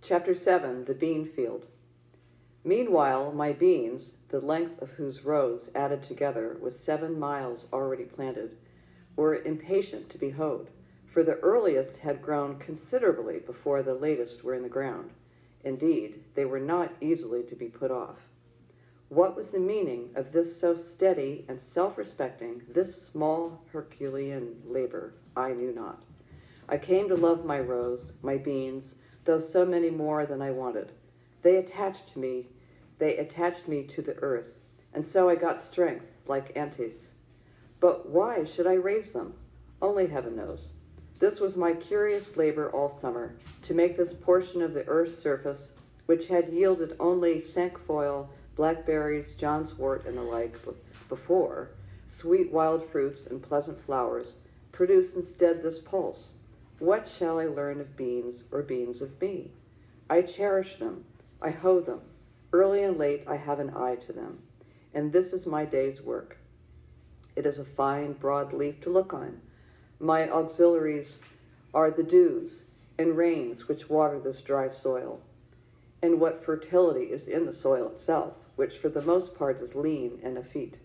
Chapter 7, The Bean Field. Meanwhile, my beans, the length of whose rows added together was 7 miles already planted, were impatient to be hoed, for the earliest had grown considerably before the latest were in the ground. Indeed, they were not easily to be put off. What was the meaning of this so steady and self-respecting, this small Herculean labor, I knew not. I came to love my rows, my beans, though so many more than I wanted. They attached me to the earth, and so I got strength, like Antis. But why should I raise them? Only heaven knows. This was my curious labor all summer, to make this portion of the earth's surface, which had yielded only cinquefoil, blackberries, johnswort, and the like before, sweet wild fruits and pleasant flowers, produce instead this pulse. What shall I learn of beans, or beans of me? I cherish them, I hoe them. Early and late I have an eye to them, and this is my day's work. It is a fine, broad leaf to look on. My auxiliaries are the dews and rains which water this dry soil, and what fertility is in the soil itself, which for the most part is lean and effete.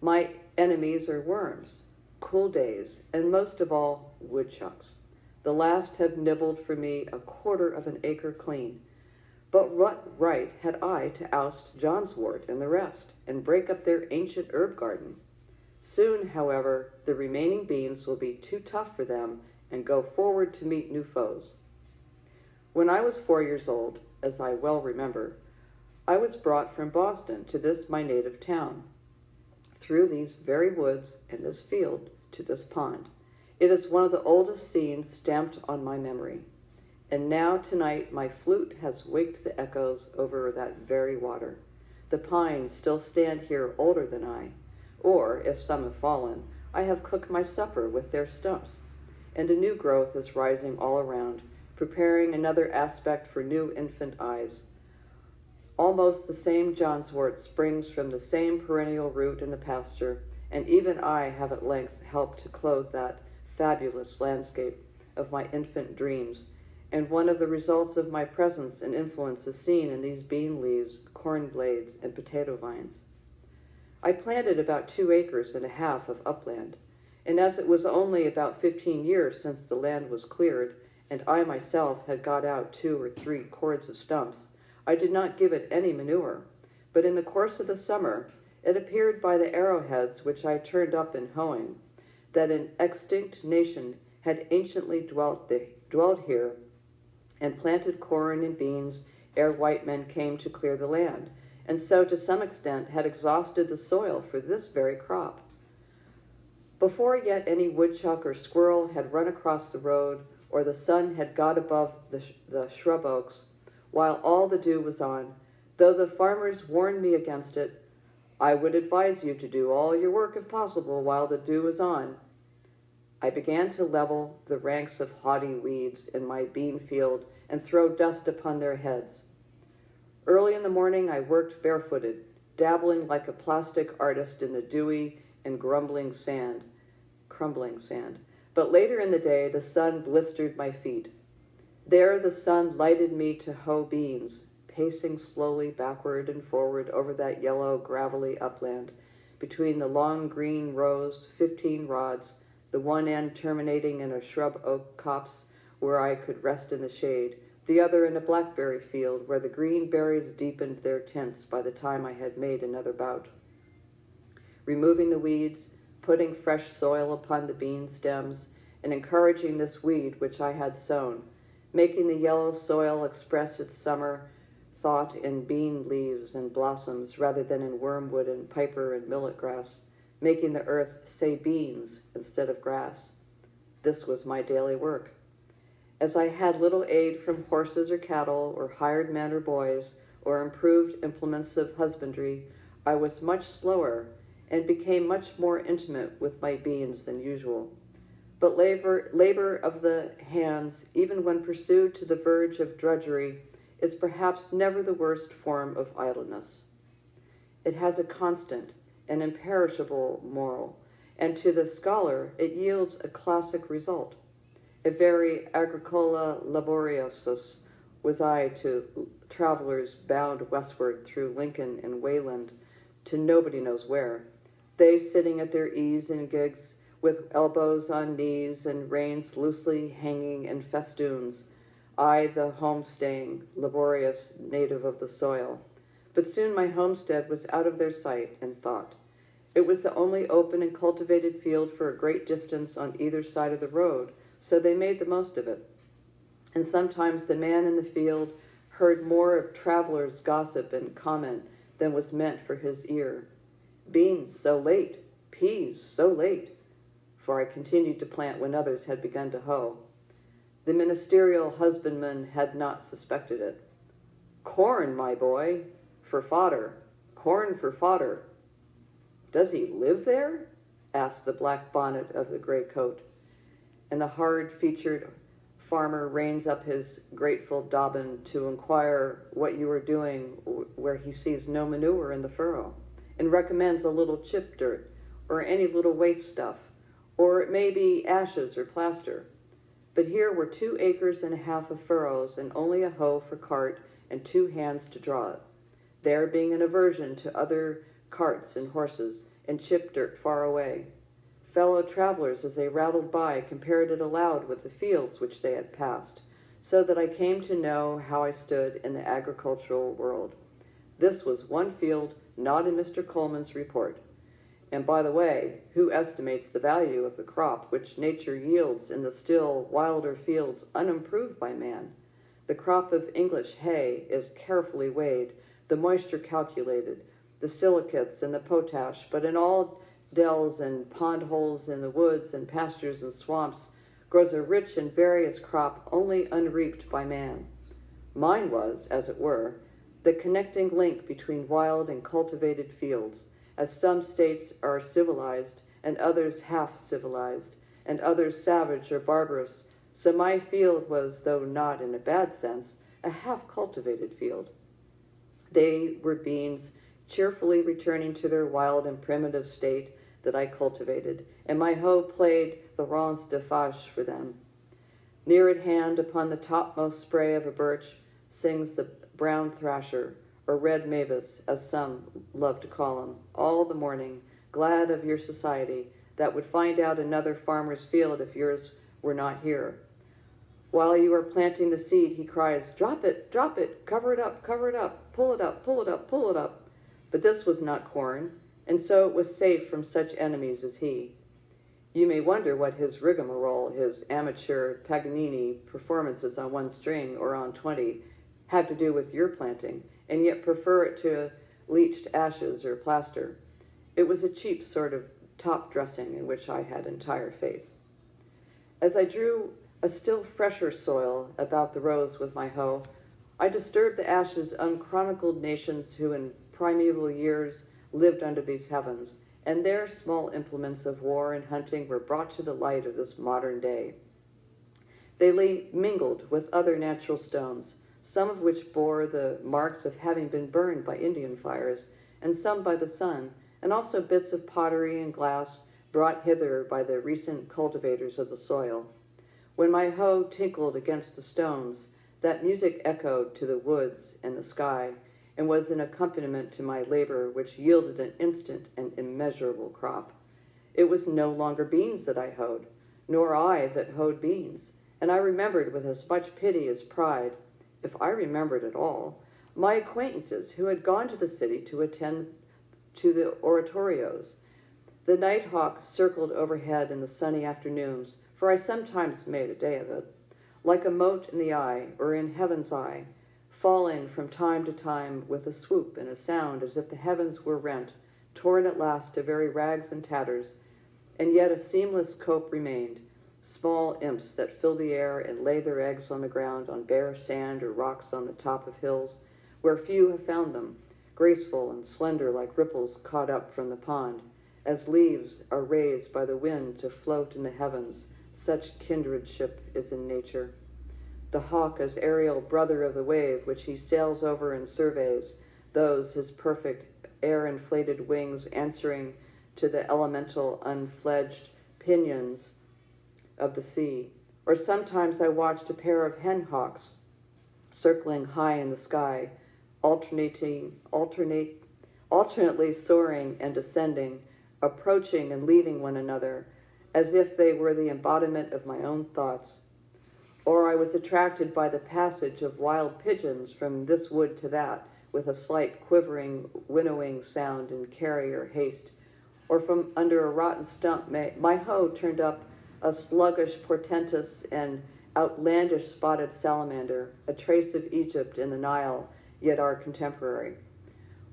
My enemies are worms, cool days, and most of all, woodchucks. The last have nibbled for me 1/4 of an acre clean. But what right had I to oust johnswort and the rest, and break up their ancient herb garden? Soon, however, the remaining beans will be too tough for them, and go forward to meet new foes. When I was 4 years old, as I well remember, I was brought from Boston to this my native town, through these very woods and this field to this pond. It is one of the oldest scenes stamped on my memory. And now tonight my flute has waked the echoes over that very water. The pines still stand here older than I, or, if some have fallen, I have cooked my supper with their stumps, and a new growth is rising all around, preparing another aspect for new infant eyes. Almost the same johnswort springs from the same perennial root in the pasture, and even I have at length helped to clothe that fabulous landscape of my infant dreams, and one of the results of my presence and influence is seen in these bean leaves, corn blades, and potato vines. I planted about 2 acres and a half of upland, and as it was only about 15 years since the land was cleared, and I myself had got out 2 or 3 cords of stumps, I did not give it any manure, but in the course of the summer it appeared by the arrowheads which I turned up in hoeing, that an extinct nation had anciently dwelt here, and planted corn and beans ere white men came to clear the land, and so to some extent had exhausted the soil for this very crop. Before yet any woodchuck or squirrel had run across the road, or the sun had got above the shrub oaks, while all the dew was on, though the farmers warned me against it, I would advise you to do all your work if possible while the dew is on. I began to level the ranks of haughty weeds in my bean field and throw dust upon their heads. Early in the morning I worked barefooted, dabbling like a plastic artist in the dewy and crumbling sand. But later in the day the sun blistered my feet. There the sun lighted me to hoe beans, pacing slowly backward and forward over that yellow, gravelly upland, between the long green rows, 15 rods, the one end terminating in a shrub oak copse where I could rest in the shade, the other in a blackberry field where the green berries deepened their tints by the time I had made another bout. Removing the weeds, putting fresh soil upon the bean stems, and encouraging this weed which I had sown, making the yellow soil express its summer thought in bean leaves and blossoms rather than in wormwood and piper and millet grass, making the earth say beans instead of grass. This was my daily work. As I had little aid from horses or cattle or hired men or boys or improved implements of husbandry, I was much slower and became much more intimate with my beans than usual. But labor of the hands, even when pursued to the verge of drudgery, is perhaps never the worst form of idleness. It has a constant and imperishable moral, and to the scholar it yields a classic result, a very agricola laboriosus, was I to travelers bound westward through Lincoln and Wayland to nobody knows where, they sitting at their ease in gigs with elbows on knees and reins loosely hanging in festoons, I the homestaying, laborious native of the soil. But soon my homestead was out of their sight and thought. It was the only open and cultivated field for a great distance on either side of the road, so they made the most of it. And sometimes the man in the field heard more of travelers' gossip and comment than was meant for his ear. Beans so late, peas so late, for I continued to plant when others had begun to hoe. The ministerial husbandman had not suspected it. Corn, my boy, for fodder, corn for fodder. Does he live there? Asked the black bonnet of the gray coat. And the hard-featured farmer reins up his grateful Dobbin to inquire what you are doing where he sees no manure in the furrow, and recommends a little chip dirt, or any little waste stuff, or it may be ashes or plaster. But here were 2.5 acres of furrows, and only a hoe for cart and 2 hands to draw it, there being an aversion to other carts and horses, and chip dirt far away. Fellow travelers, as they rattled by, compared it aloud with the fields which they had passed, so that I came to know how I stood in the agricultural world. This was one field not in Mr. Coleman's report. And by the way, who estimates the value of the crop which nature yields in the still wilder fields unimproved by man? The crop of English hay is carefully weighed, the moisture calculated, the silicates and the potash, but in all dells and pond holes in the woods and pastures and swamps grows a rich and various crop only unreaped by man. Mine was, as it were, the connecting link between wild and cultivated fields, as some states are civilized and others half civilized, and others savage or barbarous, so my field was, though not in a bad sense, a half-cultivated field. They were beans cheerfully returning to their wild and primitive state that I cultivated, and my hoe played the rance de vache for them. Near at hand, upon the topmost spray of a birch, sings the brown thrasher, or red mavis, as some love to call him, all the morning, glad of your society, that would find out another farmer's field if yours were not here. While you are planting the seed, he cries, drop it, cover it up, pull it up, pull it up, pull it up. But this was not corn, and so it was safe from such enemies as he. You may wonder what his rigmarole, his amateur Paganini performances on 1 string or on 20, had to do with your planting, and yet prefer it to leached ashes or plaster. It was a cheap sort of top dressing in which I had entire faith. As I drew a still fresher soil about the rows with my hoe, I disturbed the ashes unchronicled nations who in primeval years lived under these heavens, and their small implements of war and hunting were brought to the light of this modern day. They lay mingled with other natural stones, some of which bore the marks of having been burned by Indian fires, and some by the sun, and also bits of pottery and glass brought hither by the recent cultivators of the soil. When my hoe tinkled against the stones, that music echoed to the woods and the sky, and was an accompaniment to my labor which yielded an instant and immeasurable crop. It was no longer beans that I hoed, nor I that hoed beans, and I remembered with as much pity as pride, if I remembered at all, my acquaintances who had gone to the city to attend to the oratorios. The nighthawk circled overhead in the sunny afternoons, for I sometimes made a day of it, like a mote in the eye, or in heaven's eye, falling from time to time with a swoop and a sound as if the heavens were rent, torn at last to very rags and tatters, and yet a seamless cope remained, small imps that fill the air and lay their eggs on the ground on bare sand or rocks on the top of hills, where few have found them, graceful and slender like ripples caught up from the pond, as leaves are raised by the wind to float in the heavens. Such kindredship is in nature. The hawk as aerial brother of the wave, which he sails over and surveys, those his perfect air-inflated wings answering to the elemental unfledged pinions of the sea. Or sometimes I watched a pair of hen hawks circling high in the sky, alternately soaring and descending, approaching and leaving one another, as if they were the embodiment of my own thoughts. Or I was attracted by the passage of wild pigeons from this wood to that, with a slight quivering, winnowing sound in carrier haste. Or from under a rotten stump, my hoe turned up a sluggish, portentous, and outlandish spotted salamander, a trace of Egypt and the Nile, yet our contemporary.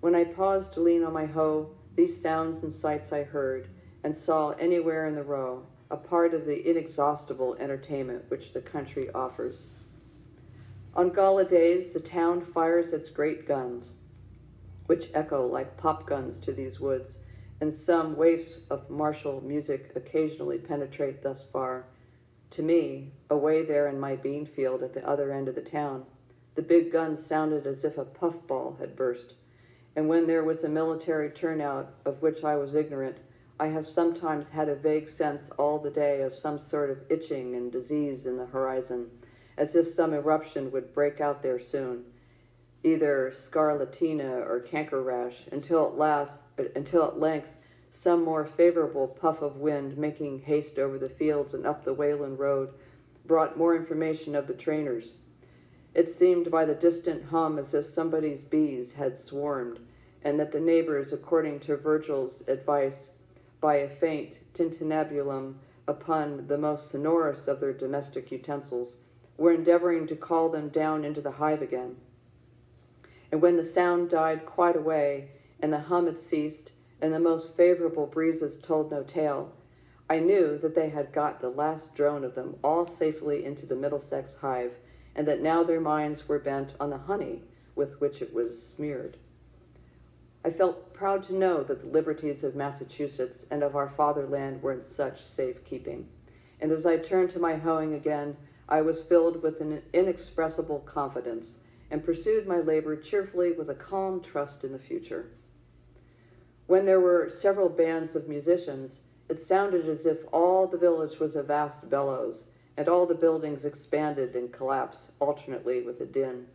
When I paused to lean on my hoe, these sounds and sights I heard and saw anywhere in the row, a part of the inexhaustible entertainment which the country offers. On gala days, the town fires its great guns, which echo like pop guns to these woods, and some waifs of martial music occasionally penetrate thus far. To me, away there in my bean field at the other end of the town, the big guns sounded as if a puffball had burst, and when there was a military turnout of which I was ignorant, I have sometimes had a vague sense all the day of some sort of itching and disease in the horizon, as if some eruption would break out there soon, either scarlatina or canker rash, until at length some more favorable puff of wind, making haste over the fields and up the Walden road, brought more information of the trainers. It seemed by the distant hum as if somebody's bees had swarmed, and that the neighbors, according to Virgil's advice, by a faint tintinnabulum upon the most sonorous of their domestic utensils, were endeavoring to call them down into the hive again. And when the sound died quite away, and the hum had ceased, and the most favorable breezes told no tale, I knew that they had got the last drone of them all safely into the Middlesex hive, and that now their minds were bent on the honey with which it was smeared. I felt proud to know that the liberties of Massachusetts and of our fatherland were in such safe keeping, and as I turned to my hoeing again, I was filled with an inexpressible confidence, and pursued my labor cheerfully with a calm trust in the future. When there were several bands of musicians, it sounded as if all the village was a vast bellows, and all the buildings expanded and collapsed alternately with a din.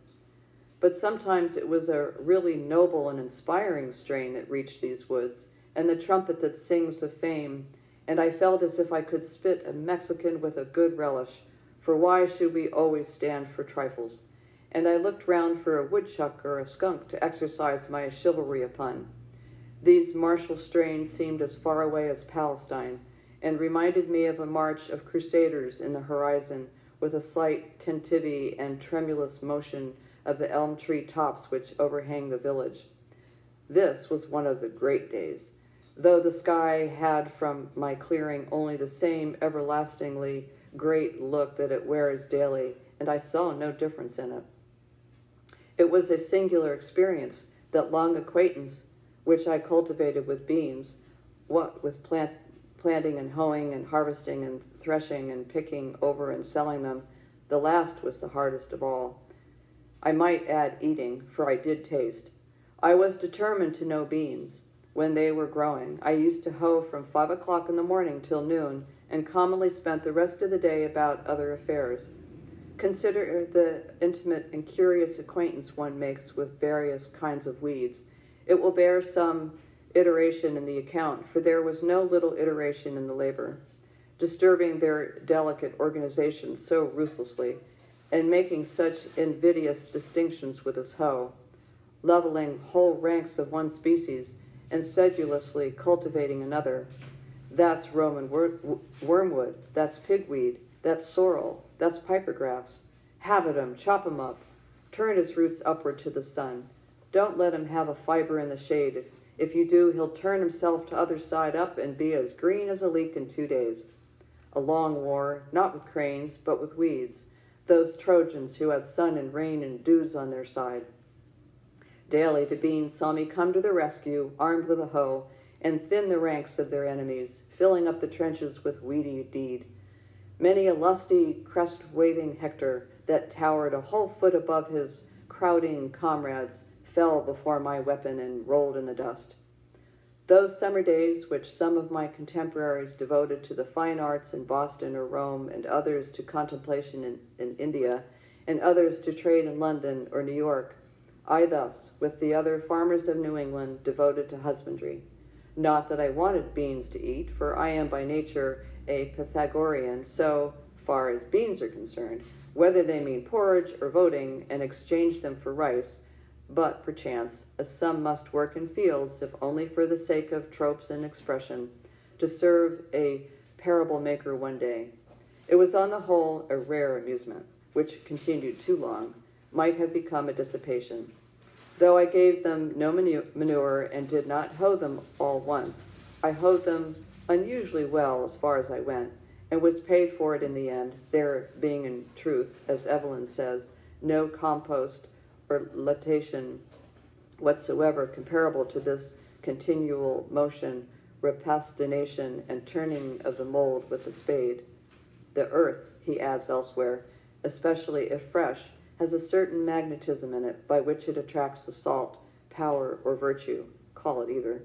But sometimes it was a really noble and inspiring strain that reached these woods, and the trumpet that sings of fame, and I felt as if I could spit a Mexican with a good relish, for why should we always stand for trifles? And I looked round for a woodchuck or a skunk to exercise my chivalry upon. These martial strains seemed as far away as Palestine, and reminded me of a march of crusaders in the horizon, with a slight tentivity and tremulous motion of the elm tree tops which overhang the village. This was one of the great days, though the sky had from my clearing only the same everlastingly great look that it wears daily, and I saw no difference in it. It was a singular experience, that long acquaintance which I cultivated with beans, what with planting and hoeing and harvesting and threshing and picking over and selling them, the last was the hardest of all. I might add eating, for I did taste. I was determined to know beans. When they were growing, I used to hoe from 5 o'clock in the morning till noon, and commonly spent the rest of the day about other affairs. Consider the intimate and curious acquaintance one makes with various kinds of weeds. It will bear some iteration in the account, for there was no little iteration in the labor, disturbing their delicate organization so ruthlessly, and making such invidious distinctions with his hoe, leveling whole ranks of one species, and sedulously cultivating another. That's Roman wormwood, that's pigweed, that's sorrel, that's pipergrass. Habit 'em, chop 'em up, turn his roots upward to the sun. Don't let him have a fiber in the shade. If you do, he'll turn himself to other side up and be as green as a leek in 2 days. A long war, not with cranes, but with weeds, those Trojans who had sun and rain and dews on their side. Daily the beans saw me come to the rescue, armed with a hoe, and thin the ranks of their enemies, filling up the trenches with weedy deed. Many a lusty, crest-waving Hector that towered a whole foot above his crowding comrades fell before my weapon and rolled in the dust. Those summer days which some of my contemporaries devoted to the fine arts in Boston or Rome, and others to contemplation in India, and others to trade in London or New York. I thus, with the other farmers of New England, devoted to husbandry. Not that I wanted beans to eat, for I am by nature a Pythagorean so far as beans are concerned, whether they mean porridge or voting, and exchange them for rice, but perchance, as some must work in fields, if only for the sake of tropes and expression, to serve a parable maker one day. It was on the whole a rare amusement, which continued too long, might have become a dissipation. Though I gave them no manure and did not hoe them all once, I hoed them unusually well as far as I went, and was paid for it in the end, there being in truth, as Evelyn says, no compost or latation whatsoever comparable to this continual motion, repastination, and turning of the mold with the spade. The earth, he adds elsewhere, especially if fresh, has a certain magnetism in it by which it attracts the salt, power, or virtue, call it either,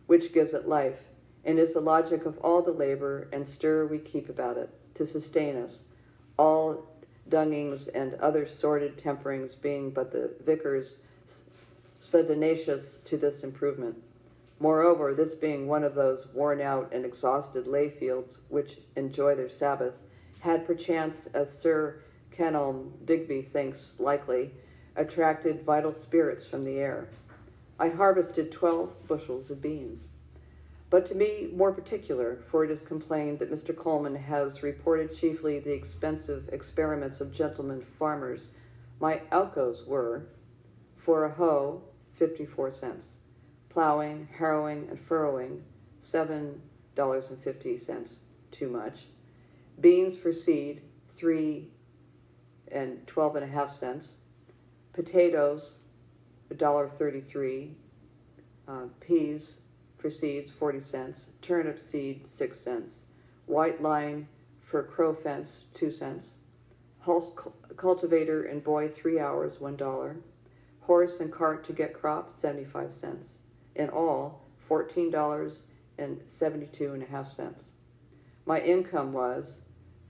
which gives it life, and is the logic of all the labor and stir we keep about it, to sustain us, all dungings and other sordid temperings being but the vicar's sudenacious to this improvement. Moreover, this being one of those worn-out and exhausted lay fields which enjoy their Sabbath, had perchance, as Sir Kenelm Digby thinks likely, attracted vital spirits from the air. I harvested 12 bushels of beans. But to be more particular, for it is complained that Mr. Coleman has reported chiefly the expensive experiments of gentlemen farmers, my outgoes were, for a hoe, 54 cents, plowing, harrowing, and furrowing, $7.50, too much, beans for seed, 3 and 12.5 cents, potatoes, $1.33, peas for seeds, 40 cents, turnip seed, 6 cents, white line for crow fence, 2 cents, cultivator and boy 3 hours, $1, horse and cart to get crop, 75 cents. In all, $14.72.5. My income was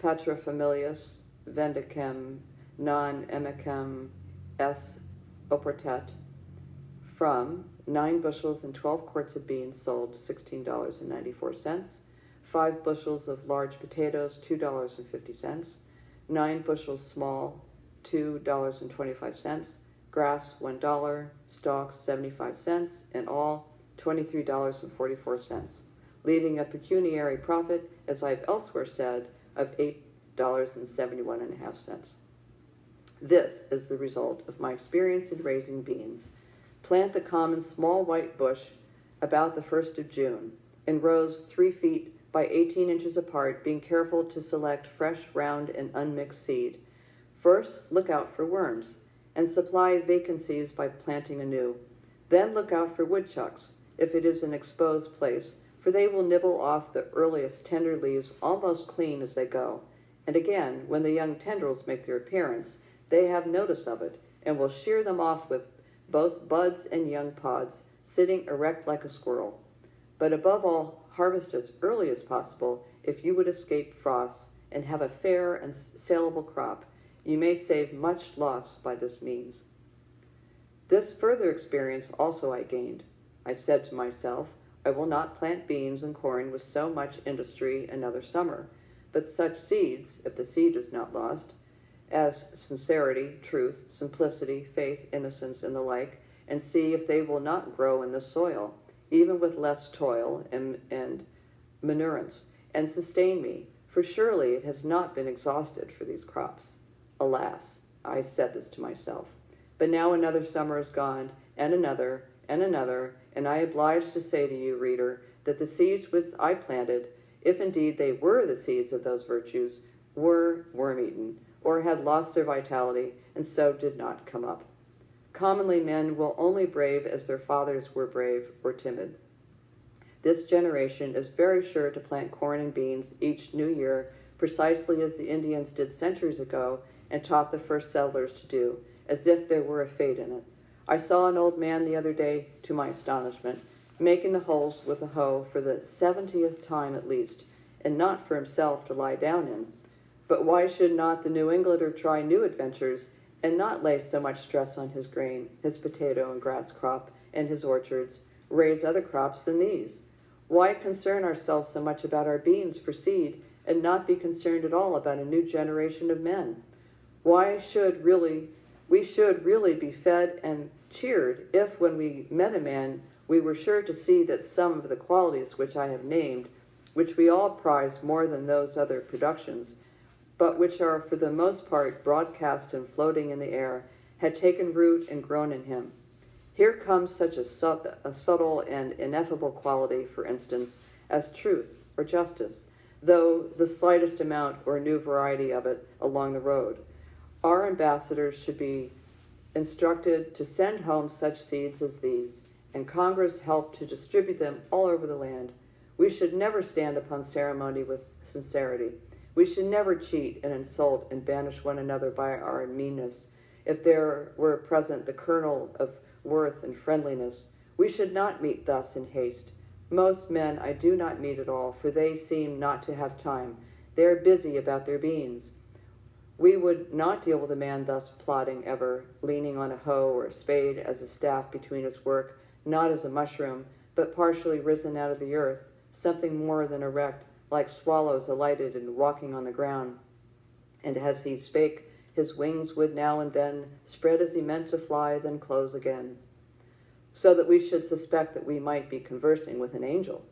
paterfamilias vendicem non emicem s oportet, from 9 bushels and 12 quarts of beans sold, $16.94, 5 bushels of large potatoes, $2.50, 9 bushels small, $2.25, grass, $1, stalks, 75 cents, in all, $23.44, leaving a pecuniary profit, as I've elsewhere said, of $8.71.5. This is the result of my experience in raising beans. Plant the common small white bush about the 1st of June, in rows 3 feet by 18 inches apart, being careful to select fresh, round, and unmixed seed. First, look out for worms, and supply vacancies by planting anew. Then look out for woodchucks, if it is an exposed place, for they will nibble off the earliest tender leaves almost clean as they go. And again, when the young tendrils make their appearance, they have notice of it, and will shear them off with both buds and young pods, sitting erect like a squirrel. But above all, harvest as early as possible if you would escape frosts and have a fair and saleable crop. You may save much loss by this means. This further experience also I gained. I said to myself, I will not plant beans and corn with so much industry another summer, but such seeds, if the seed is not lost, as sincerity, truth, simplicity, faith, innocence, and the like, and see if they will not grow in the soil, even with less toil and manurance, and sustain me, for surely it has not been exhausted for these crops. Alas, I said this to myself. But now another summer is gone, and another, and I oblige to say to you, reader, that the seeds which I planted, if indeed they were the seeds of those virtues, were worm-eaten, or had lost their vitality, and so did not come up. Commonly men will only brave as their fathers were brave or timid. This generation is very sure to plant corn and beans each new year, precisely as the Indians did centuries ago and taught the first settlers to do, as if there were a fate in it. I saw an old man the other day, to my astonishment, making the holes with a hoe for the 70th time at least, and not for himself to lie down in, But why should not the New Englander try new adventures and not lay so much stress on his grain, his potato and grass crop, and his orchards, raise other crops than these? Why concern ourselves so much about our beans for seed and not be concerned at all about a new generation of men? Why should we should really be fed and cheered if, when we met a man, we were sure to see that some of the qualities which I have named, which we all prize more than those other productions, but which are for the most part broadcast and floating in the air, had taken root and grown in him. Here comes such a subtle and ineffable quality, for instance, as truth or justice, though the slightest amount or new variety of it along the road. Our ambassadors should be instructed to send home such seeds as these, and Congress help to distribute them all over the land. We should never stand upon ceremony with sincerity. We should never cheat and insult and banish one another by our meanness. If there were present the kernel of worth and friendliness, we should not meet thus in haste. Most men I do not meet at all, for they seem not to have time. They are busy about their beans. We would not deal with a man thus plodding ever, leaning on a hoe or a spade as a staff between his work, not as a mushroom, but partially risen out of the earth, something more than erect, like swallows alighted and walking on the ground. And as he spake, his wings would now and then spread as he meant to fly, then close again, so that we should suspect that we might be conversing with an angel.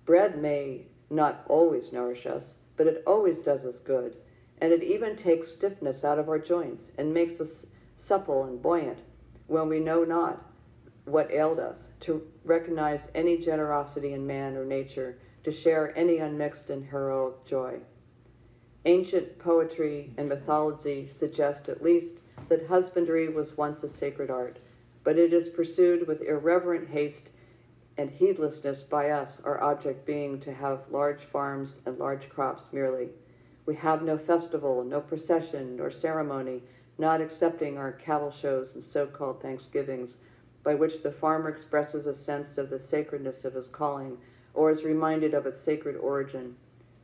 Bread may not always nourish us, but it always does us good, and it even takes stiffness out of our joints and makes us supple and buoyant when we know not what ailed us, to recognize any generosity in man or nature, to share any unmixed and heroic joy. Ancient poetry and mythology suggest at least that husbandry was once a sacred art, but it is pursued with irreverent haste and heedlessness by us, our object being to have large farms and large crops merely. We have no festival, no procession, nor ceremony, not excepting our cattle shows and so-called Thanksgivings, by which the farmer expresses a sense of the sacredness of his calling, or is reminded of its sacred origin.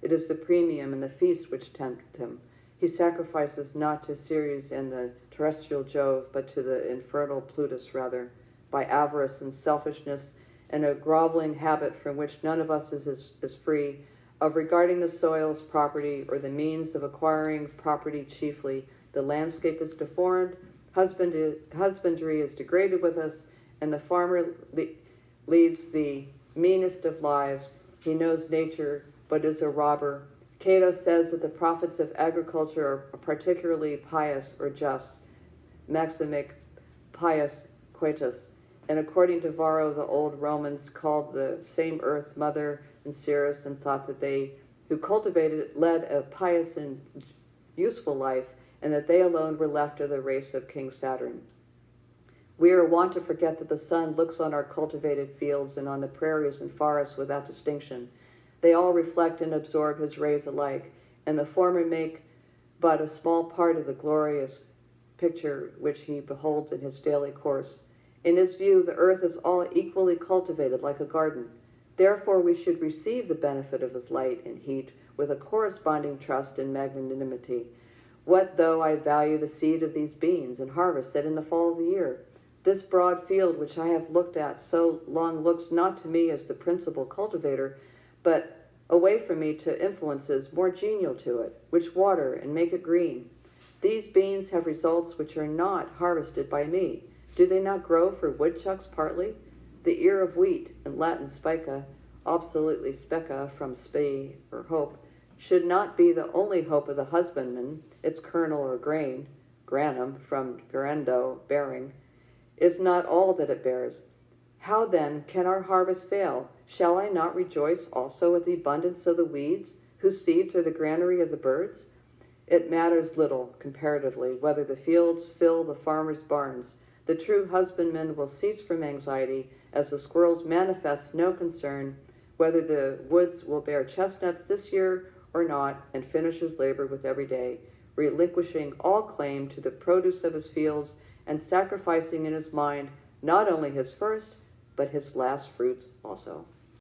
It is the premium and the feast which tempt him. He sacrifices not to Ceres and the terrestrial Jove, but to the infernal Plutus rather, by avarice and selfishness and a groveling habit from which none of us is free, of regarding the soil as property or the means of acquiring property chiefly. The landscape is deformed, husbandry is degraded with us, and the farmer leads the meanest of lives. He knows nature, but is a robber. Cato says that the prophets of agriculture are particularly pious or just, maximic pius quatus, and according to Varro, the old Romans called the same earth mother and Ceres, and thought that they who cultivated it led a pious and useful life, and that they alone were left of the race of King Saturn. We are wont to forget that the sun looks on our cultivated fields and on the prairies and forests without distinction. They all reflect and absorb his rays alike, and the former make but a small part of the glorious picture which he beholds in his daily course. In his view, the earth is all equally cultivated like a garden. Therefore, we should receive the benefit of his light and heat with a corresponding trust and magnanimity. What though I value the seed of these beans and harvest that in the fall of the year? This broad field which I have looked at so long looks not to me as the principal cultivator, but away from me to influences more genial to it, which water and make it green. These beans have results which are not harvested by me. Do they not grow for woodchucks partly? The ear of wheat, in Latin spica, obsoletely speca from spe or hope, should not be the only hope of the husbandman. Its kernel or grain, granum from gerendo, bearing, is not all that it bears. How then can our harvest fail? Shall I not rejoice also at the abundance of the weeds, whose seeds are the granary of the birds? It matters little, comparatively, whether the fields fill the farmer's barns. The true husbandman will cease from anxiety, as the squirrels manifest no concern whether the woods will bear chestnuts this year or not, and finish his labor with every day, relinquishing all claim to the produce of his fields, and sacrificing in his mind not only his first, but his last fruits also.